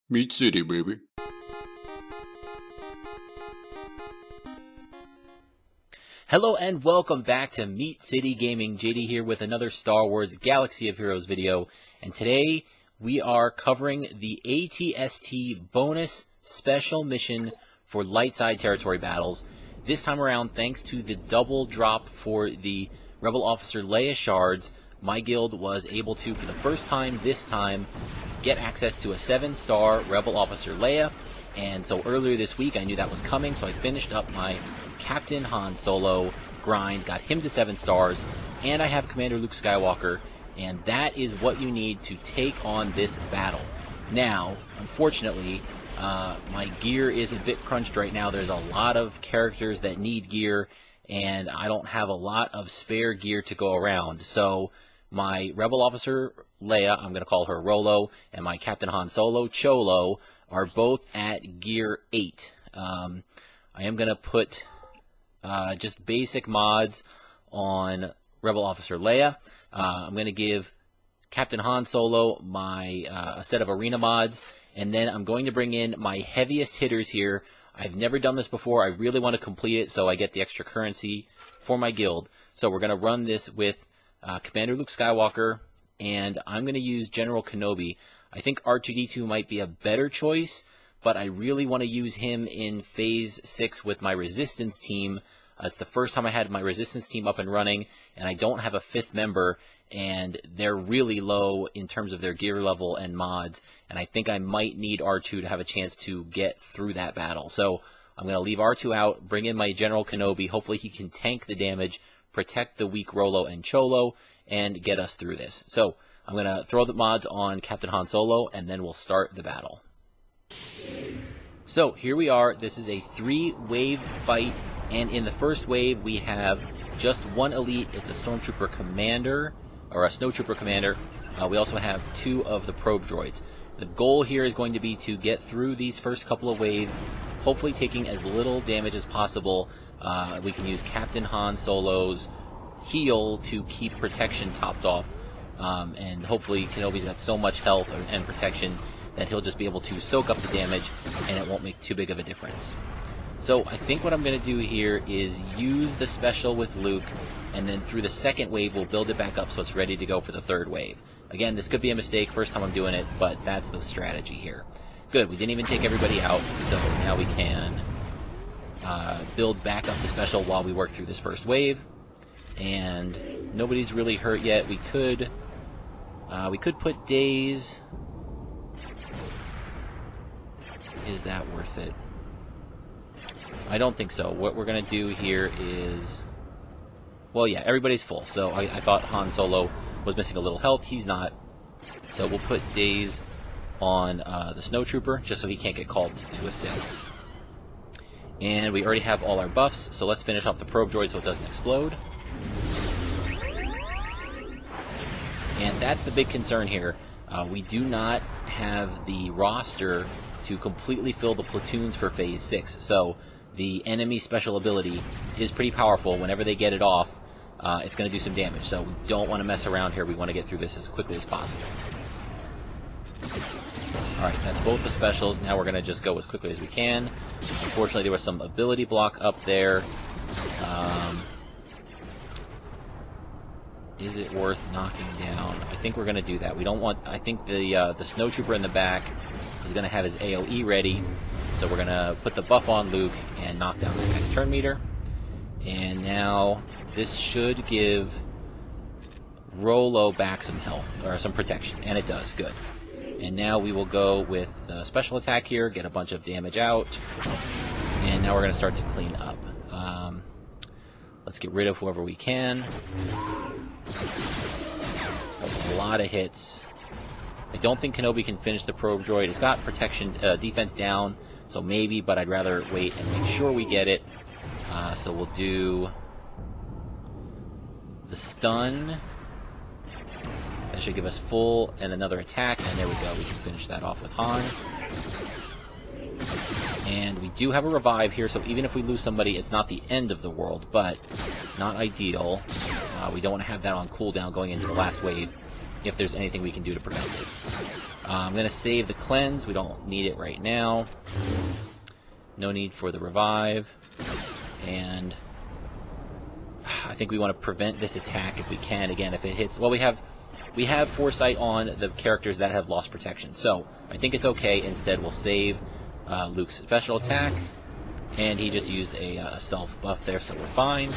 Meat City, baby. Hello and welcome back to Meat City Gaming. JD here with another Star Wars Galaxy of Heroes video. And today we are covering the ATST bonus special mission for light side territory battles. This time around, thanks to the double drop for the Rebel Officer Leia shards, my guild was able to, for the first time this time, get access to a 7-star Rebel Officer Leia. And so earlier this week I knew that was coming, so I finished up my Captain Han Solo grind, got him to 7 stars, and I have Commander Luke Skywalker, and that is what you need to take on this battle. Now, unfortunately, my gear is a bit crunched right now. There's a lot of characters that need gear, and I don't have a lot of spare gear to go around. So my Rebel Officer Leia, I'm going to call her ROLO, and my Captain Han Solo, CHolo, are both at gear 8. I am going to put just basic mods on Rebel Officer Leia. I'm going to give Captain Han Solo a set of arena mods, and then I'm going to bring in my heaviest hitters here. I've never done this before. I really want to complete it so I get the extra currency for my guild. So we're going to run this with Commander Luke Skywalker, and I'm going to use General Kenobi. I think R2-D2 might be a better choice, but I really want to use him in Phase 6 with my Resistance team. It's the first time I had my Resistance team up and running, and I don't have a 5th member, and they're really low in terms of their gear level and mods, and I think I might need R2 to have a chance to get through that battle. So I'm going to leave R2 out, bring in my General Kenobi. Hopefully he can tank the damage, protect the weak ROLO and CHolo, and get us through this. So I'm going to throw the mods on Captain Han Solo, and then we'll start the battle. So here we are. This is a 3-wave fight, and in the first wave we have just one elite. It's a Stormtrooper Commander, or a Snowtrooper Commander. We also have 2 of the probe droids. The goal here is going to be to get through these first couple of waves, hopefully taking as little damage as possible. We can use Captain Han Solo's heal to keep protection topped off. And hopefully Kenobi's got so much health and protection that he'll just be able to soak up the damage and it won't make too big of a difference. So I think what I'm going to do here is use the special with Luke, and then through the second wave we'll build it back up so it's ready to go for the third wave. Again, this could be a mistake, first time I'm doing it, but that's the strategy here. Good, we didn't even take everybody out, so now we can build back up the special while we work through this first wave. And nobody's really hurt yet. We could put Days. Is that worth it? I don't think so. What we're going to do here is, well, yeah, everybody's full. So I thought Han Solo was missing a little health. He's not. So we'll put Days on the Snowtrooper, just so he can't get called to assist. And we already have all our buffs, so let's finish off the probe droid so it doesn't explode. And that's the big concern here. We do not have the roster to completely fill the platoons for Phase 6. So the enemy special ability is pretty powerful. Whenever they get it off, it's going to do some damage. So we don't want to mess around here. We want to get through this as quickly as possible. Alright, that's both the specials. Now we're going to just go as quickly as we can. Unfortunately, there was some ability block up there. Is it worth knocking down? I think we're going to do that. We don't want... I think the Snowtrooper in the back is going to have his AoE ready. So we're going to put the buff on Luke and knock down the next turn meter. And now this should give ROLO back some health, or some protection. And it does. Good. And now we will go with the special attack here, get a bunch of damage out. And now we're going to start to clean up. Let's get rid of whoever we can. That's a lot of hits. I don't think Kenobi can finish the probe droid. It's got protection, defense down, so maybe, but I'd rather wait and make sure we get it. So we'll do the stun. That should give us full and another attack, and there we go. We can finish that off with Han. And we do have a revive here, so even if we lose somebody, it's not the end of the world, but not ideal. We don't want to have that on cooldown going into the last wave, if there's anything we can do to prevent it. I'm going to save the cleanse. We don't need it right now. No need for the revive. And I think we want to prevent this attack if we can. Again, if it hits... Well, we have foresight on the characters that have lost protection. So I think it's okay. Instead, we'll save Luke's special attack. And he just used a self buff there, so we're fine.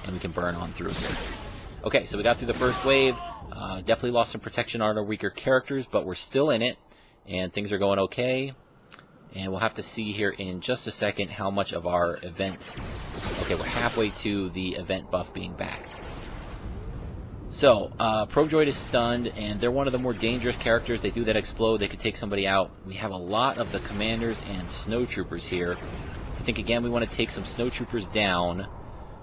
And we can burn on through here. Okay, so we got through the first wave. Definitely lost some protection on our weaker characters, but we're still in it. And things are going okay. And we'll have to see here in just a second how much of our event... Okay, we're halfway to the event buff being back. So, Probe Droid is stunned, and they're one of the more dangerous characters. They do that explode, they could take somebody out. We have a lot of the commanders and snowtroopers here. I think, again, we want to take some snowtroopers down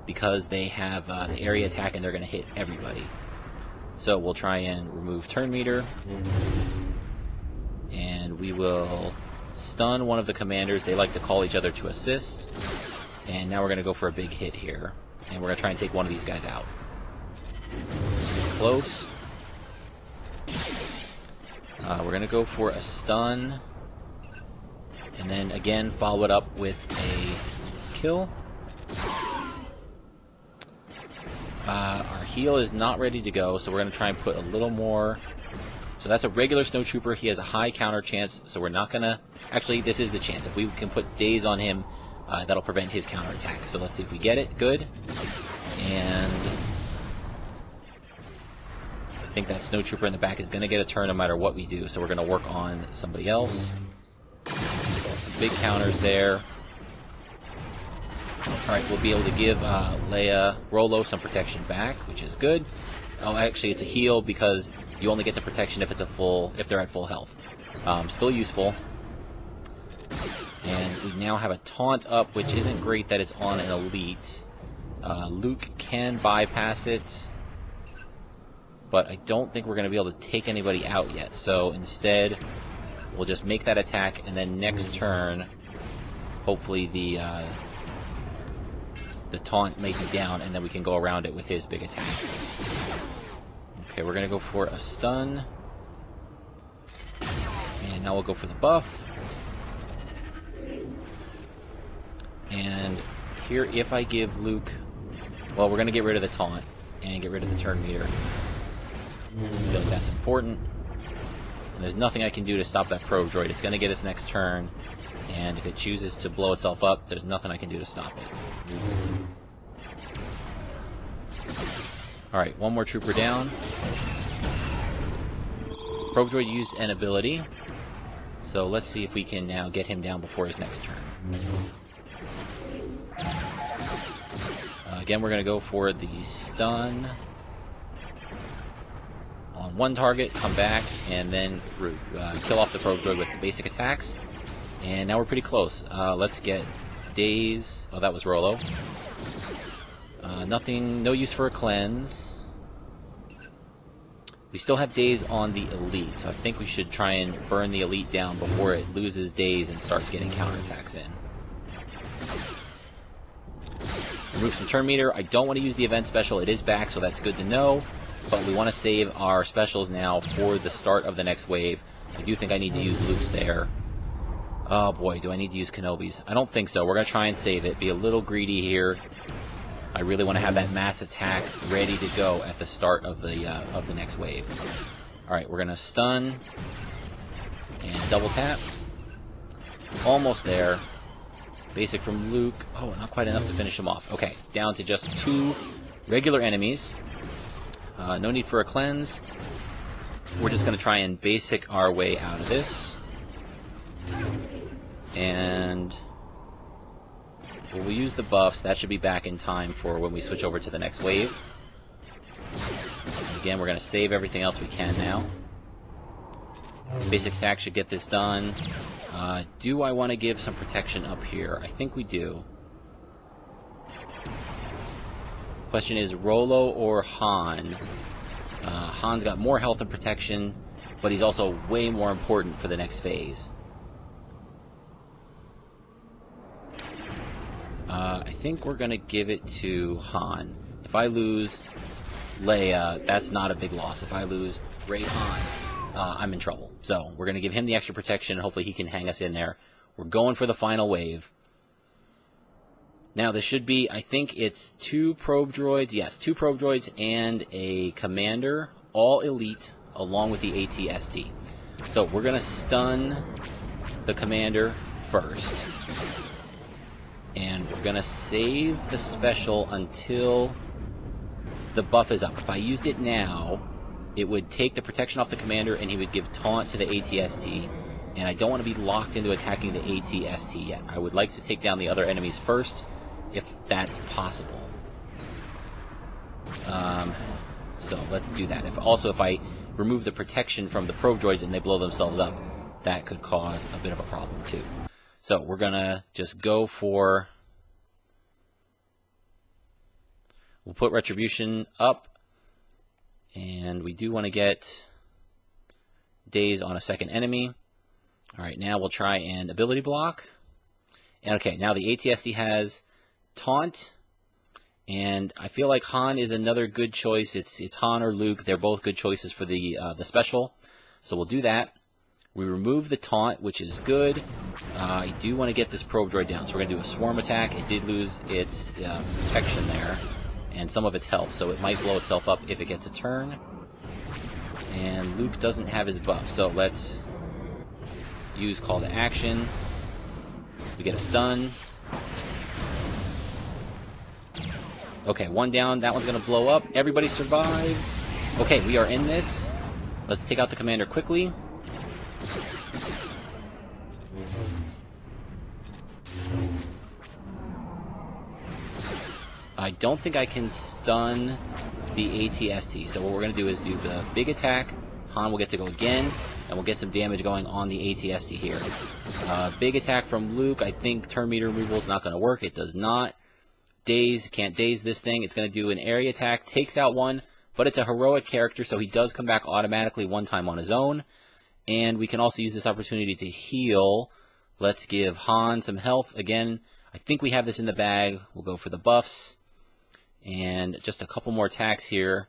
because they have the area attack and they're going to hit everybody. So we'll try and remove turn meter. And we will stun one of the commanders. They like to call each other to assist. And now we're going to go for a big hit here. And we're going to try and take one of these guys out. Close. We're going to go for a stun. And then again follow it up with a kill. Our heal is not ready to go, so we're going to try and put a little more. So that's a regular snowtrooper. He has a high counter chance, so we're not going to... Actually, this is the chance. If we can put daze on him, that'll prevent his counter attack. So let's see if we get it. Good. And I think that snowtrooper in the back is going to get a turn no matter what we do, so we're going to work on somebody else. Big counters there. Alright, we'll be able to give ROLO some protection back, which is good. Oh, actually, it's a heal because you only get the protection if they're at full health. Still useful. And we now have a taunt up, which isn't great that it's on an elite. Luke can bypass it, but I don't think we're going to be able to take anybody out yet. So instead, we'll just make that attack, and then next turn, hopefully the taunt may be down, and then we can go around it with his big attack. Okay, we're going to go for a stun. And now we'll go for the buff. And here, if I give Luke... Well, we're going to get rid of the taunt and get rid of the turn meter. I feel like that's important. And there's nothing I can do to stop that probe droid. It's going to get its next turn. And if it chooses to blow itself up, there's nothing I can do to stop it. Alright, one more trooper down. Probe droid used an ability. So let's see if we can now get him down before his next turn. Again, we're going to go for the stun on one target, come back, and then kill off the probe droid with the basic attacks. And now we're pretty close. Let's get daze. Oh, that was ROLO. Nothing, no use for a cleanse. We still have daze on the elite, so I think we should try and burn the elite down before it loses daze and starts getting counterattacks in. Remove some turn meter. I don't want to use the event special. It is back, so that's good to know. But we want to save our specials now for the start of the next wave. I do think I need to use Luke's there. Oh boy, do I need to use Kenobi's? I don't think so. We're going to try and save it. Be a little greedy here. I really want to have that mass attack ready to go at the start of the next wave. Alright, we're going to stun. And double tap. Almost there. Basic from Luke. Oh, not quite enough to finish him off. Okay, down to just 2 regular enemies. No need for a cleanse. We're just going to try and basic our way out of this. And we'll use the buffs. That should be back in time for when we switch over to the next wave. And again, we're going to save everything else we can now. Basic attack should get this done. Do I want to give some protection up here? I think we do. Question is ROLO or Han? Han's got more health and protection, but he's also way more important for the next phase. I think we're going to give it to Han. If I lose Leia, that's not a big loss. If I lose Rey Han, I'm in trouble. So we're going to give him the extra protection, and hopefully he can hang us in there. We're going for the final wave. Now, this should be, I think it's 2 probe droids. Yes, 2 probe droids and a commander, all elite, along with the AT-ST. So we're going to stun the commander first. And we're going to save the special until the buff is up. If I used it now, it would take the protection off the commander, and he would give taunt to the AT-ST. And I don't want to be locked into attacking the AT-ST yet. I would like to take down the other enemies first, if that's possible. So let's do that. If I remove the protection from the probe droids and they blow themselves up, that could cause a bit of a problem too. So we're gonna just go for, we'll put Retribution up, and we do want to get Daze on a second enemy. Alright, now we'll try and ability block. And okay, now the AT-ST has Taunt, and I feel like Han is another good choice. It's Han or Luke. They're both good choices for the special. So we'll do that. We remove the Taunt, which is good. I do want to get this probe droid down, so we're going to do a swarm attack. It did lose its protection there, and some of its health, so it might blow itself up if it gets a turn. And Luke doesn't have his buff, so let's use call to action. We get a stun. Okay, 1 down. That one's going to blow up. Everybody survives. Okay, we are in this. Let's take out the commander quickly. I don't think I can stun the AT-ST, so what we're going to do is do the big attack. Han will get to go again, and we'll get some damage going on the AT-ST here. Big attack from Luke. I think turn meter removal is not going to work. It does not. Daze, can't daze this thing. It's going to do an area attack, takes out one, but it's a heroic character, so he does come back automatically 1 time on his own. And we can also use this opportunity to heal. Let's give Han some health. Again, I think we have this in the bag. We'll go for the buffs. And just a couple more attacks here.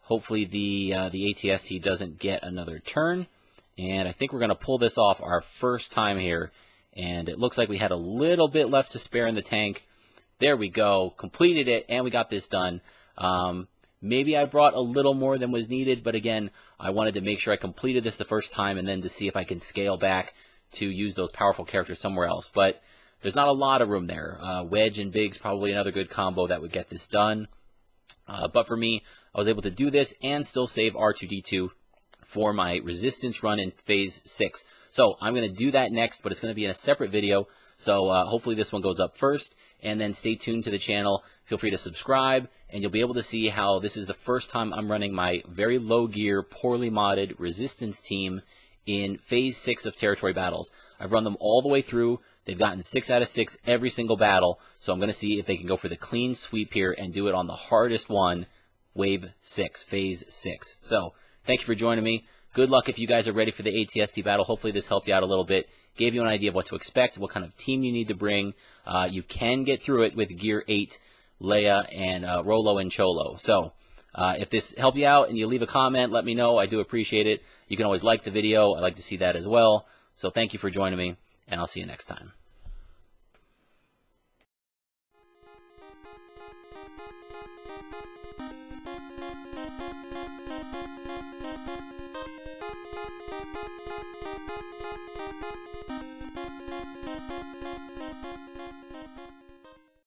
Hopefully the AT-ST doesn't get another turn. And I think we're going to pull this off our first time here. And it looks like we had a little bit left to spare in the tank. There we go. Completed it, and we got this done. Maybe I brought a little more than was needed, but again, I wanted to make sure I completed this the first time and then to see if I can scale back to use those powerful characters somewhere else. But there's not a lot of room there. Wedge and Big's probably another good combo that would get this done. But for me, I was able to do this and still save R2-D2 for my resistance run in Phase 6. So I'm going to do that next, but it's going to be in a separate video. So hopefully this one goes up first. And then stay tuned to the channel. Feel free to subscribe, and you'll be able to see how this is the first time I'm running my very low gear, poorly modded resistance team in Phase 6 of Territory Battles. I've run them all the way through. They've gotten 6 out of 6 every single battle, so I'm going to see if they can go for the clean sweep here and do it on the hardest one, Wave 6, Phase 6. So, thank you for joining me. Good luck if you guys are ready for the AT-ST battle. Hopefully this helped you out a little bit, gave you an idea of what to expect, what kind of team you need to bring. You can get through it with Gear 8, Leia, and ROLO and CHolo. So if this helped you out and you leave a comment, let me know. I do appreciate it. You can always like the video. I like to see that as well. So thank you for joining me, and I'll see you next time.